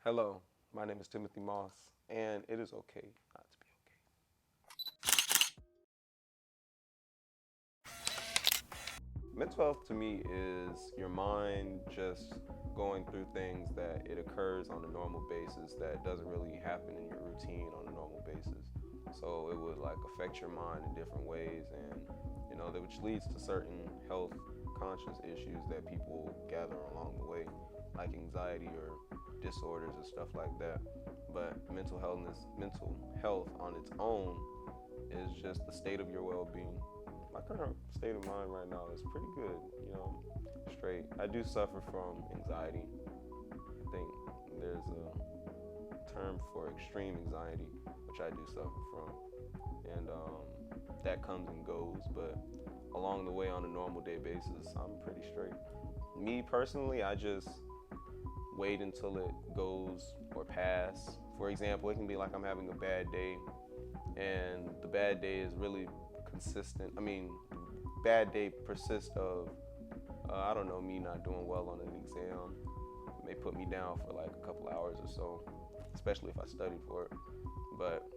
Hello, my name is Timothy Moss, and it is okay not to be okay. Mental health to me is your mind just going through things that it occurs on a normal basis that doesn't really happen in your routine on a normal basis. So it would like affect your mind in different ways, and which leads to certain health conscious issues that people gather along the way, like anxiety or disorders and stuff like that. But mental health on its own is just the state of your well-being. My current state of mind right now is pretty good, straight. I do suffer from anxiety. I think there's a term for extreme anxiety, which I do suffer from, and that comes and goes. But along the way, on a normal day basis, I'm pretty straight. Me personally, I just wait until it goes or pass. For example, it can be like I'm having a bad day, and the bad day is really consistent. I mean, bad day persists of, I don't know, me not doing well on an exam. It may put me down for like a couple hours or so, especially if I studied for it. But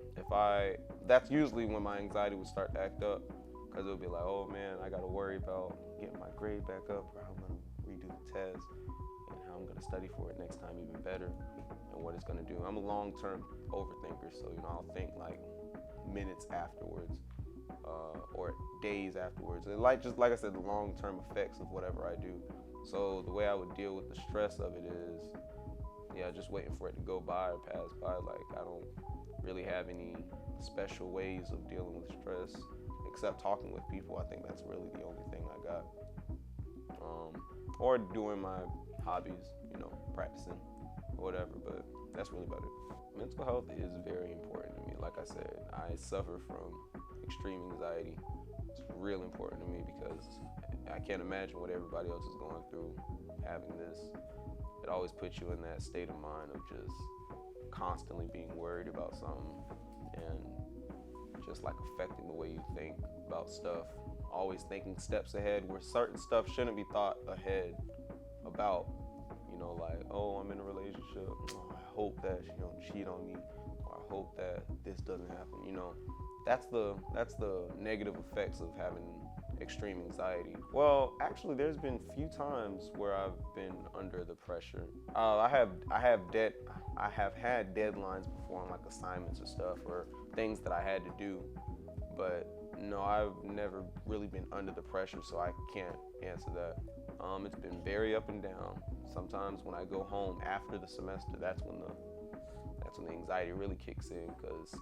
that's usually when my anxiety would start to act up, because it would be like, oh man, I gotta worry about getting my grade back up, or I'm gonna redo the test, and how I'm gonna study for it next time even better, and what it's gonna do. I'm a long-term overthinker, so I'll think like minutes afterwards, or days afterwards. And just like I said, the long-term effects of whatever I do. So the way I would deal with the stress of it is, just waiting for it to go by or pass by. Like, I don't really have any special ways of dealing with stress except talking with people. I think that's really the only thing I got. Or doing my hobbies, practicing or whatever, but that's really about it. Mental health is very important to me. Like I said, I suffer from extreme anxiety. It's real important to me because I can't imagine what everybody else is going through having this. It always puts you in that state of mind of just constantly being worried about something, and just like affecting the way you think about stuff. Always thinking steps ahead where certain stuff shouldn't be thought ahead about. Like, oh, I'm in a relationship. Oh, I hope that she don't cheat on me, or I hope that this doesn't happen. That's the negative effects of having extreme anxiety. Well, actually, there's been few times where I've been under the pressure. I have had deadlines before on like assignments or stuff, or things that I had to do, but no, I've never really been under the pressure, so I can't answer that. It's been very up and down. Sometimes when I go home after the semester, that's when the anxiety really kicks in, because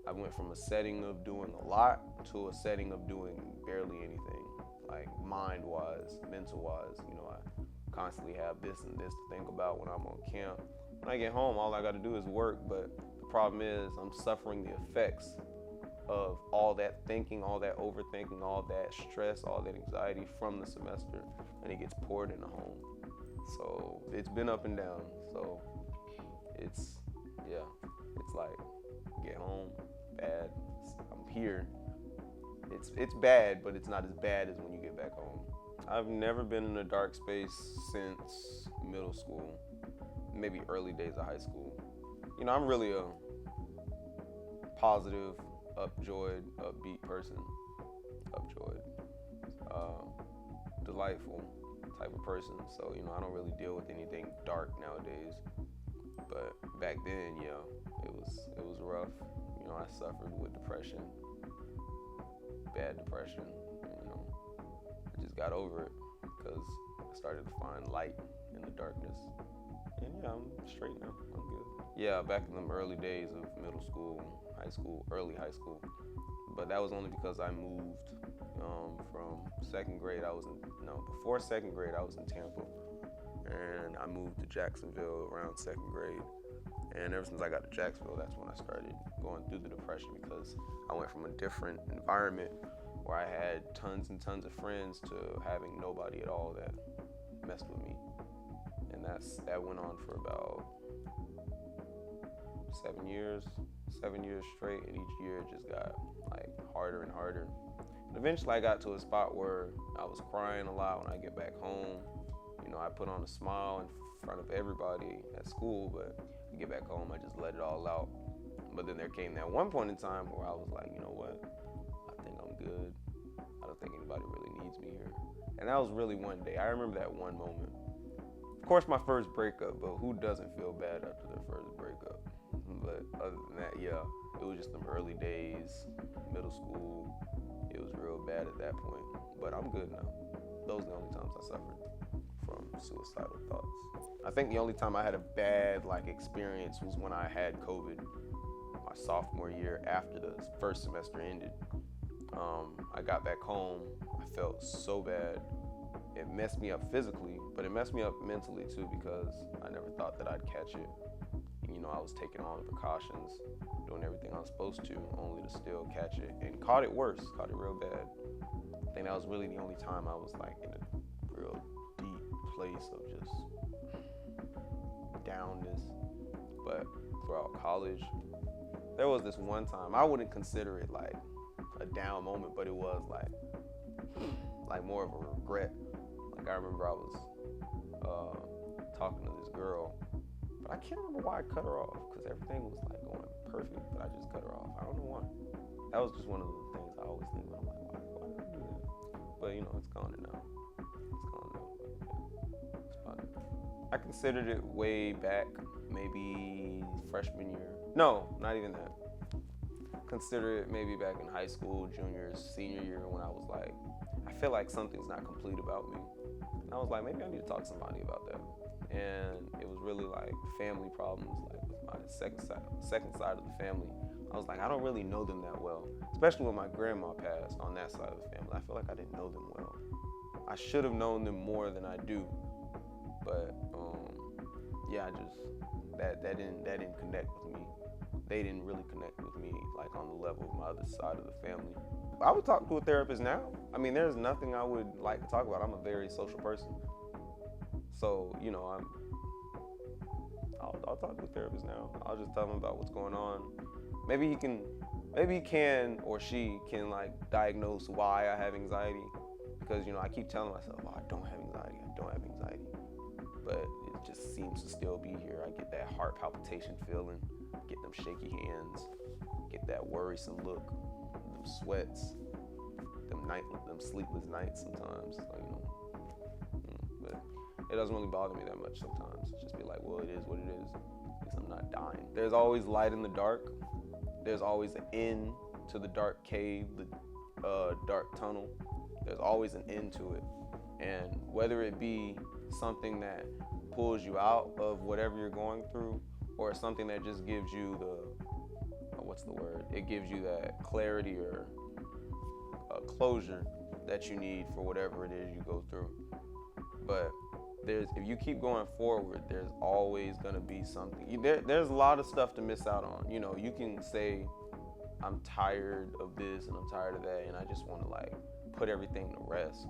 I went from a setting of doing a lot to a setting of doing barely anything, like mind-wise, mental-wise. I constantly have this and this to think about when I'm on camp. When I get home, all I got to do is work, but the problem is I'm suffering the effects of all that thinking, all that overthinking, all that stress, all that anxiety from the semester, and it gets poured into home. So it's been up and down. So it's like, get home, bad. I'm here. It's bad, but it's not as bad as when you get back home. I've never been in a dark space since middle school, maybe early days of high school. I'm really a positive, upjoyed, upbeat person. Upjoyed, delightful type of person. So I don't really deal with anything dark nowadays. But back then, it was rough. I suffered with depression, bad depression. I just got over it because I started to find light in the darkness. And I'm straight now. I'm good. Yeah, back in the early days of middle school, high school, early high school. But that was only because I moved from second grade. Before second grade, I was in Tampa. And I moved to Jacksonville around second grade. And ever since I got to Jacksonville, that's when I started going through the depression, because I went from a different environment where I had tons and tons of friends to having nobody at all that messed with me. And that went on for about 7 years straight, and each year it just got like harder and harder. And eventually I got to a spot where I was crying a lot when I get back home. I put on a smile and front of everybody at school, but I get back home, I just let it all out. But then there came that one point in time where I was like, you know what? I think I'm good. I don't think anybody really needs me here. And that was really one day. I remember that one moment. Of course, my first breakup, but who doesn't feel bad after their first breakup? But other than that, yeah, it was just them early days, middle school. It was real bad at that point. But I'm good now. Those are the only times I suffered from suicidal thoughts. I think the only time I had a bad experience was when I had COVID my sophomore year after the first semester ended. I got back home. I felt so bad. It messed me up physically, but it messed me up mentally too, because I never thought that I'd catch it. I was taking all the precautions, doing everything I was supposed to, only to still catch it, and caught it worse, caught it real bad. I think that was really the only time I was in a real deep place of just downness. But throughout college, there was this one time, I wouldn't consider it a down moment, but it was more of a regret. I remember I was talking to this girl, but I can't remember why I cut her off, because everything was going perfect, but I just cut her off. I don't know why. That was just one of the things I always think about. I'm like, why did I do that? But it's gone now. It's gone now. It's fine. I considered it way back, maybe freshman year. No, not even that. Consider it maybe back in high school, junior, senior year, when I was I feel like something's not complete about me. And I was like, maybe I need to talk to somebody about that. And it was really family problems, with my second side of the family. I was like, I don't really know them that well, especially when my grandma passed on that side of the family. I feel like I didn't know them well. I should have known them more than I do. But yeah, that didn't connect with me. They didn't really connect with me on the level of my other side of the family. I would talk to a therapist now. I mean, there's nothing I would like to talk about. I'm a very social person. So, I'll talk to a therapist now. I'll just tell him about what's going on. Maybe he can or she can diagnose why I have anxiety. Because, I keep telling myself, oh, I don't have anxiety. But it just seems to still be here. I get that heart palpitation feeling, get them shaky hands, get that worrisome look, them sweats, them sleepless nights sometimes. But it doesn't really bother me that much sometimes. Just be like, well, it is what it is. At least I'm not dying. There's always light in the dark. There's always an end to the dark cave, the dark tunnel. There's always an end to it. And whether it be something that pulls you out of whatever you're going through, or something that just gives you it gives you that clarity or closure that you need for whatever it is you go through. But if you keep going forward, there's always going to be something. There's a lot of stuff to miss out on. You can say, I'm tired of this and I'm tired of that, and I just want to put everything to rest.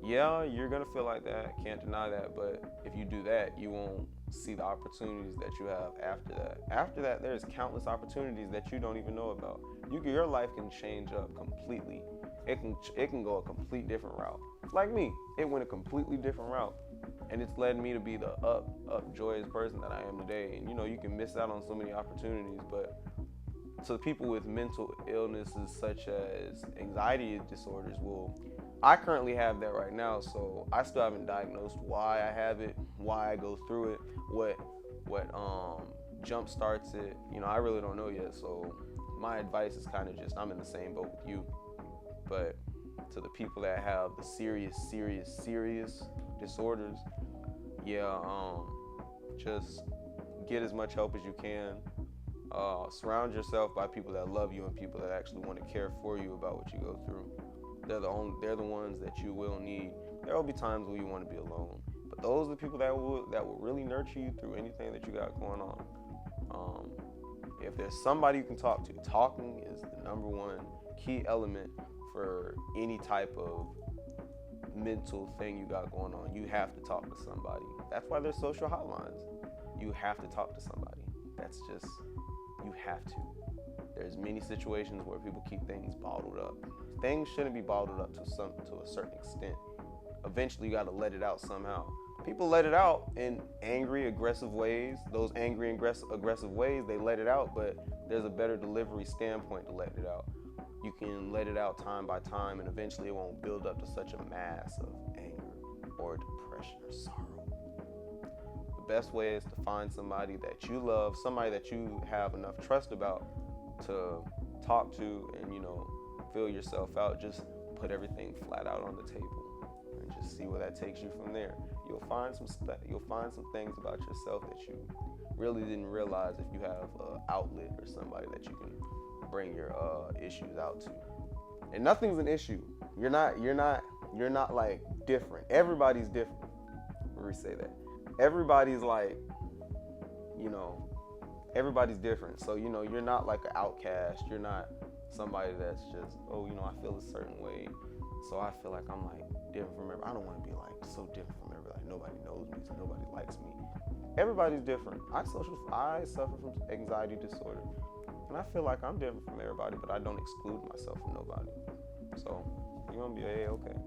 Yeah, you're going to feel like that. Can't deny that. But if you do that, you won't see the opportunities that you have after that. After that, there's countless opportunities that you don't even know about. Your life can change up completely. It can go a complete different route. Like me, it went a completely different route. And it's led me to be the joyous person that I am today. And you can miss out on so many opportunities, but to people with mental illnesses such as anxiety disorders, I currently have that right now, so I still haven't diagnosed why I have it, why I go through it, what jump starts it. I really don't know yet, so my advice is kind of just, I'm in the same boat with you. But to the people that have the serious disorders, just get as much help as you can. Surround yourself by people that love you and people that actually want to care for you about what you go through. They're the ones that you will need. There will be times where you want to be alone, but those are the people that will really nurture you through anything that you got going on. If there's somebody you can talk to, talking is the number one key element for any type of mental thing you got going on. You have to talk to somebody. That's why there's social hotlines. You have to talk to somebody. That's just, you have to. There's many situations where people keep things bottled up. Things shouldn't be bottled up to a certain extent. Eventually you gotta let it out somehow. people let it out in angry, aggressive ways. Those angry and aggressive ways, they let it out, but there's a better delivery standpoint to let it out. You can let it out time by time, and eventually it won't build up to such a mass of anger or depression or sorrow. The best way is to find somebody that you love, somebody that you have enough trust about to talk to and, feel yourself out. Just put everything flat out on the table and just see where that takes you from there. You'll find some things about yourself that you really didn't realize if you have an outlet or somebody that you can bring your issues out to. And nothing's an issue. You're not like different. Everybody's different. Let me say that. Everybody's like, everybody's different. So, you're not like an outcast. You're not somebody that's just, I feel a certain way, so I feel like I'm like different from everybody. I don't want to be like so different from everybody. Like nobody knows me, so nobody likes me. Everybody's different. I suffer from anxiety disorder, and I feel like I'm different from everybody, but I don't exclude myself from nobody. So you're gonna be okay.